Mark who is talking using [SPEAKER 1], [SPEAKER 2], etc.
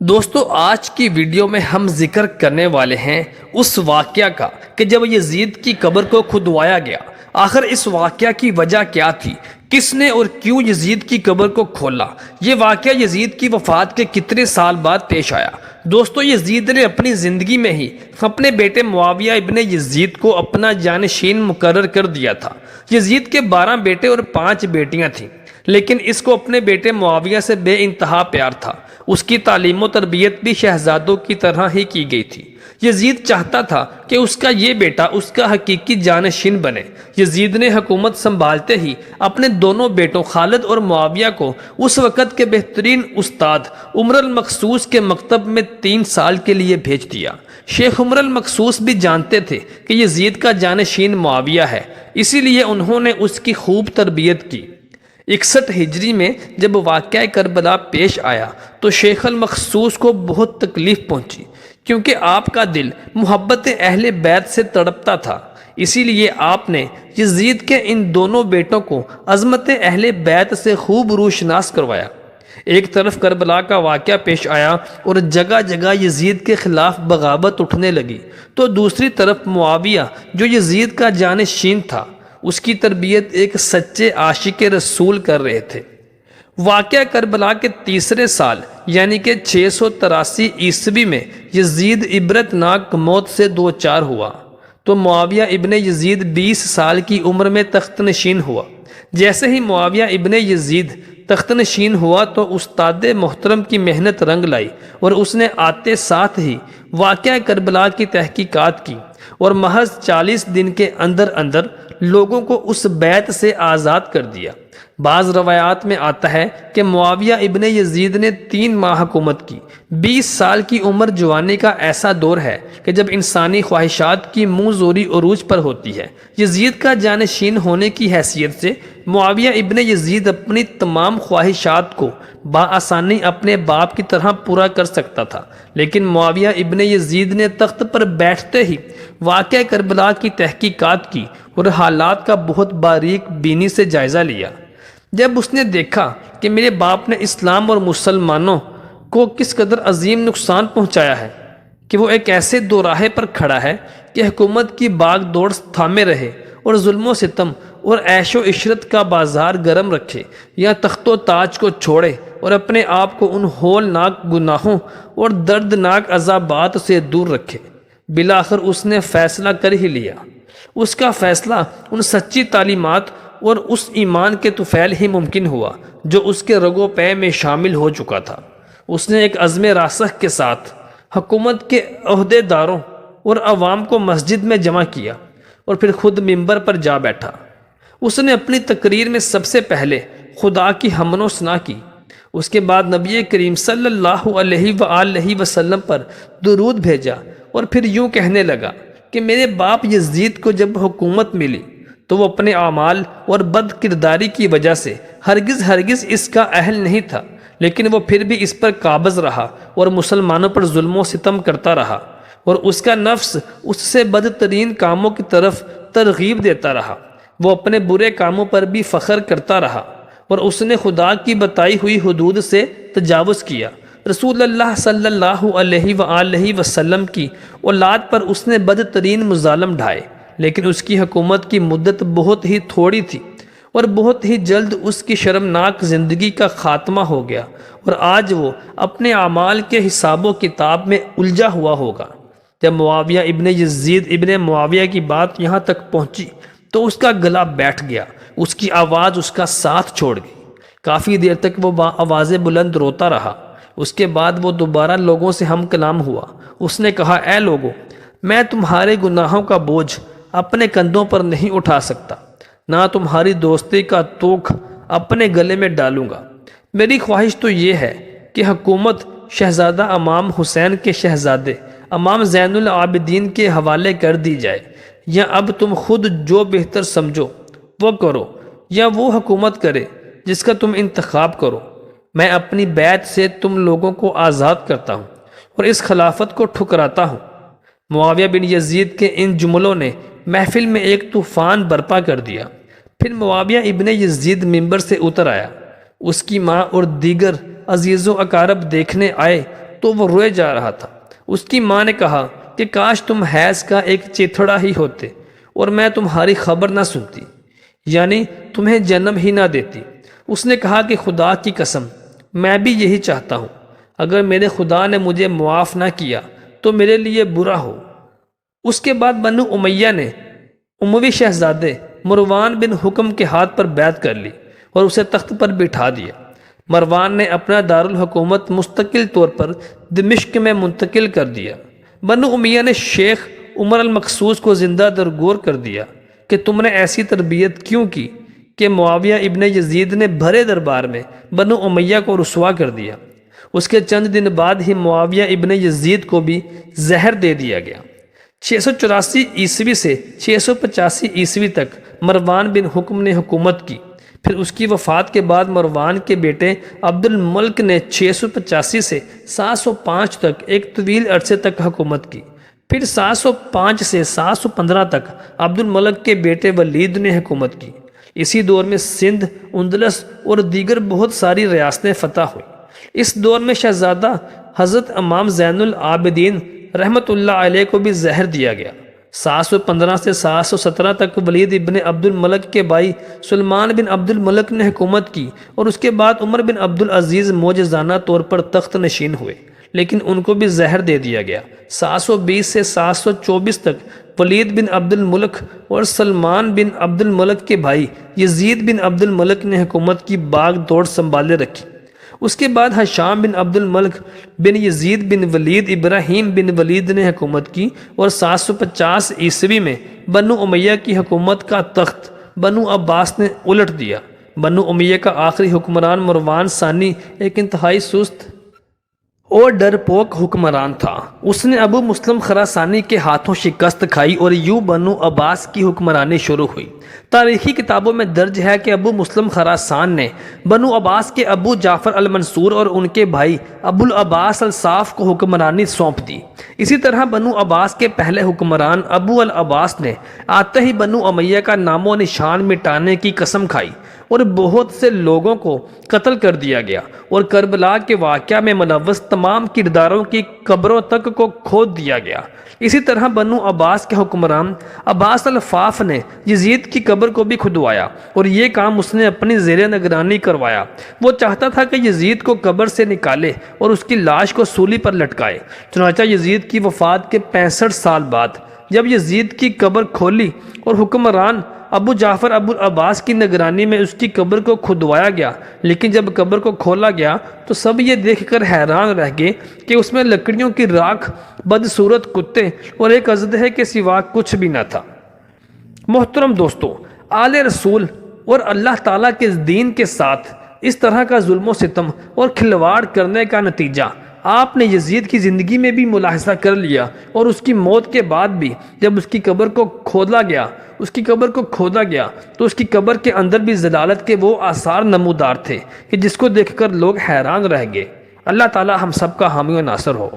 [SPEAKER 1] دوستو آج کی ویڈیو میں ہم ذکر کرنے والے ہیں اس واقعہ کا کہ جب یزید کی قبر کو کھدوایا گیا۔ آخر اس واقعہ کی وجہ کیا تھی؟ کس نے اور کیوں یزید کی قبر کو کھولا؟ یہ واقعہ یزید کی وفات کے کتنے سال بعد پیش آیا؟ دوستو یزید نے اپنی زندگی میں ہی اپنے بیٹے معاویہ ابن یزید کو اپنا جانشین مقرر کر دیا تھا۔ یزید کے 12 بیٹے اور 5 بیٹیاں تھیں، لیکن اس کو اپنے بیٹے معاویہ سے بے انتہا پیار تھا۔ اس کی تعلیم و تربیت بھی شہزادوں کی طرح ہی کی گئی تھی۔ یزید چاہتا تھا کہ اس کا یہ بیٹا اس کا حقیقی جانشین بنے۔ یزید نے حکومت سنبھالتے ہی اپنے دونوں بیٹوں خالد اور معاویہ کو اس وقت کے بہترین استاد عمر المقصوص کے مکتب میں 3 سال کے لیے بھیج دیا۔ شیخ عمر المقصوص بھی جانتے تھے کہ یزید کا جانشین معاویہ ہے، اسی لیے انہوں نے اس کی خوب تربیت کی۔ 61 ہجری میں جب واقعہ کربلا پیش آیا تو شیخ المخصوص کو بہت تکلیف پہنچی، کیونکہ آپ کا دل محبت اہل بیت سے تڑپتا تھا۔ اسی لیے آپ نے یزید کے ان دونوں بیٹوں کو عظمت اہل بیت سے خوب روشناس کروایا۔ ایک طرف کربلا کا واقعہ پیش آیا اور جگہ جگہ یزید کے خلاف بغاوت اٹھنے لگی، تو دوسری طرف معاویہ جو یزید کا جانشین تھا، اس کی تربیت ایک سچے عاشق رسول کر رہے تھے۔ واقعہ کربلا کے تیسرے سال یعنی کہ 683 عیسوی میں یزید عبرتناک موت سے دوچار ہوا تو معاویہ ابن یزید 20 سال کی عمر میں تخت نشین ہوا۔ جیسے ہی معاویہ ابن یزید تخت نشین ہوا تو استاد محترم کی محنت رنگ لائی اور اس نے آتے ساتھ ہی واقعہ کربلا کی تحقیقات کی اور محض 40 دن کے اندر اندر لوگوں کو اس بیت سے آزاد کر دیا۔ بعض روایات میں آتا ہے کہ معاویہ ابن یزید نے 3 ماہ حکومت کی۔ 20 سال کی عمر جوانی کا ایسا دور ہے کہ جب انسانی خواہشات کی منہ زوری عروج پر ہوتی ہے۔ یزید کا جانشین ہونے کی حیثیت سے معاویہ ابن یزید اپنی تمام خواہشات کو بآسانی اپنے باپ کی طرح پورا کر سکتا تھا، لیکن معاویہ ابن یزید نے تخت پر بیٹھتے ہی واقعہ کربلا کی تحقیقات کی اور حالات کا بہت باریک بینی سے جائزہ لیا۔ جب اس نے دیکھا کہ میرے باپ نے اسلام اور مسلمانوں کو کس قدر عظیم نقصان پہنچایا ہے کہ وہ ایک ایسے دوراہے پر کھڑا ہے کہ حکومت کی باغ دوڑ تھامے رہے اور ظلم و ستم اور عیش و عشرت کا بازار گرم رکھے، یا تخت و تاج کو چھوڑے اور اپنے آپ کو ان ہولناک گناہوں اور دردناک عذابات سے دور رکھے، بالآخر اس نے فیصلہ کر ہی لیا۔ اس کا فیصلہ ان سچی تعلیمات اور اس ایمان کے طفیل ہی ممکن ہوا جو اس کے رگو پے میں شامل ہو چکا تھا۔ اس نے ایک عزم راسخ کے ساتھ حکومت کے عہدے داروں اور عوام کو مسجد میں جمع کیا اور پھر خود ممبر پر جا بیٹھا۔ اس نے اپنی تقریر میں سب سے پہلے خدا کی حمد و ثنا کی، اس کے بعد نبی کریم صلی اللہ علیہ وآلہ وسلم پر درود بھیجا اور پھر یوں کہنے لگا کہ میرے باپ یزید کو جب حکومت ملی تو وہ اپنے اعمال اور بد کرداری کی وجہ سے ہرگز اس کا اہل نہیں تھا، لیکن وہ پھر بھی اس پر قابض رہا اور مسلمانوں پر ظلم و ستم کرتا رہا، اور اس کا نفس اس سے بدترین کاموں کی طرف ترغیب دیتا رہا۔ وہ اپنے برے کاموں پر بھی فخر کرتا رہا اور اس نے خدا کی بتائی ہوئی حدود سے تجاوز کیا۔ رسول اللہ صلی اللہ علیہ وآلہ وسلم کی اولاد پر اس نے بدترین مظالم ڈھائے، لیکن اس کی حکومت کی مدت بہت ہی تھوڑی تھی اور بہت ہی جلد اس کی شرمناک زندگی کا خاتمہ ہو گیا، اور آج وہ اپنے اعمال کے حساب و کتاب میں الجھا ہوا ہوگا۔ جب معاویہ ابن یزید ابن معاویہ کی بات یہاں تک پہنچی تو اس کا گلا بیٹھ گیا، اس کی آواز اس کا ساتھ چھوڑ گئی۔ کافی دیر تک وہ آواز بلند روتا رہا۔ اس کے بعد وہ دوبارہ لوگوں سے ہم کلام ہوا۔ اس نے کہا، اے لوگو، میں تمہارے گناہوں کا بوجھ اپنے کندھوں پر نہیں اٹھا سکتا، نہ تمہاری دوستی کا توق اپنے گلے میں ڈالوں گا۔ میری خواہش تو یہ ہے کہ حکومت شہزادہ امام حسین کے شہزادے امام زین العابدین کے حوالے کر دی جائے، یا اب تم خود جو بہتر سمجھو وہ کرو، یا وہ حکومت کرے جس کا تم انتخاب کرو۔ میں اپنی بیعت سے تم لوگوں کو آزاد کرتا ہوں اور اس خلافت کو ٹھکراتا ہوں۔ معاویہ بن یزید کے ان جملوں نے محفل میں ایک طوفان برپا کر دیا۔ پھر معاویہ ابن یزید ممبر سے اتر آیا۔ اس کی ماں اور دیگر عزیز و اقارب دیکھنے آئے تو وہ روئے جا رہا تھا۔ اس کی ماں نے کہا کہ کاش تم حیض کا ایک چیتھڑا ہی ہوتے اور میں تمہاری خبر نہ سنتی، یعنی تمہیں جنم ہی نہ دیتی۔ اس نے کہا کہ خدا کی قسم میں بھی یہی چاہتا ہوں، اگر میرے خدا نے مجھے معاف نہ کیا تو میرے لیے برا ہو۔ اس کے بعد بنو امیہ نے اموی شہزادے مروان بن حکم کے ہاتھ پر بیعت کر لی اور اسے تخت پر بٹھا دیا۔ مروان نے اپنا دارالحکومت مستقل طور پر دمشق میں منتقل کر دیا۔ بنو امیہ نے شیخ عمر المقصوص کو زندہ درگور کر دیا کہ تم نے ایسی تربیت کیوں کی کہ معاویہ ابن یزید نے بھرے دربار میں بنو امیہ کو رسوا کر دیا۔ اس کے چند دن بعد ہی معاویہ ابن یزید کو بھی زہر دے دیا گیا۔ 684 عیسوی سے 685 عیسوی تک مروان بن حکم نے حکومت کی۔ پھر اس کی وفات کے بعد مروان کے بیٹے عبد الملک نے 685 سے 705 تک ایک طویل عرصے تک حکومت کی۔ پھر 705 سے 715 تک عبد الملک کے بیٹے ولید نے حکومت کی۔ اسی دور میں سندھ، اندلس اور دیگر بہت ساری ریاستیں فتح ہوئیں۔ اس دور میں شہزادہ حضرت امام زین العابدین رحمۃ اللہ علیہ کو بھی زہر دیا گیا۔ 715 سے 717 تک ولید ابن عبد الملک کے بھائی سلمان بن عبد الملک نے حکومت کی اور اس کے بعد عمر بن عبد العزیز معجزانہ طور پر تخت نشین ہوئے، لیکن ان کو بھی زہر دے دیا گیا۔ 720 سے 724 تک ولید بن عبد الملک اور سلمان بن عبد الملک کے بھائی یزید بن عبد الملک نے حکومت کی باغ دوڑ سنبھالے رکھی۔ اس کے بعد حشام بن عبد الملک بن یزید بن ولید ابراہیم بن ولید نے حکومت کی اور 750 عیسوی میں بنو امیہ کی حکومت کا تخت بنو عباس نے الٹ دیا۔ بنو امیہ کا آخری حکمران مروان ثانی ایک انتہائی سست اور ڈرپوک حکمران تھا۔ اس نے ابو مسلم خراسانی کے ہاتھوں شکست کھائی اور یوں بنو عباس کی حکمرانی شروع ہوئی۔ تاریخی کتابوں میں درج ہے کہ ابو مسلم خراسان نے بنو عباس کے ابو جعفر المنصور اور ان کے بھائی ابو العباس الصاف کو حکمرانی سونپ دی۔ اسی طرح بنو عباس کے پہلے حکمران ابو العباس نے آتے ہی بنو امیہ کا نام و نشان مٹانے کی قسم کھائی اور بہت سے لوگوں کو قتل کر دیا گیا اور کربلا کے واقعہ میں ملوث تمام کرداروں کی قبروں تک کو کھود دیا گیا۔ اسی طرح بنو عباس کے حکمران عباس الفاف نے یزید کی قبر کو بھی کھدوایا اور یہ کام اس نے اپنی زیر نگرانی کروایا۔ وہ چاہتا تھا کہ یزید کو قبر سے نکالے اور اس کی لاش کو سولی پر لٹکائے۔ چنانچہ یزید کی وفات کے 65 سال بعد جب یزید کی قبر کھولی اور حکمران ابو جعفر ابو العباس کی نگرانی میں اس کی قبر کو کھدوایا گیا، لیکن جب قبر کو کھولا گیا تو سب یہ دیکھ کر حیران رہ گئے کہ اس میں لکڑیوں کی راکھ، بدصورت کتے اور ایک اژدہے کے سوا کچھ بھی نہ تھا۔ محترم دوستو، آل رسول اور اللہ تعالیٰ کے دین کے ساتھ اس طرح کا ظلم و ستم اور کھلواڑ کرنے کا نتیجہ آپ نے یزید کی زندگی میں بھی ملاحظہ کر لیا، اور اس کی موت کے بعد بھی جب اس کی قبر کو کھودا گیا تو اس کی قبر کے اندر بھی ضلالت کے وہ آثار نمودار تھے کہ جس کو دیکھ کر لوگ حیران رہ گئے۔ اللہ تعالی ہم سب کا حامی و ناصر ہو۔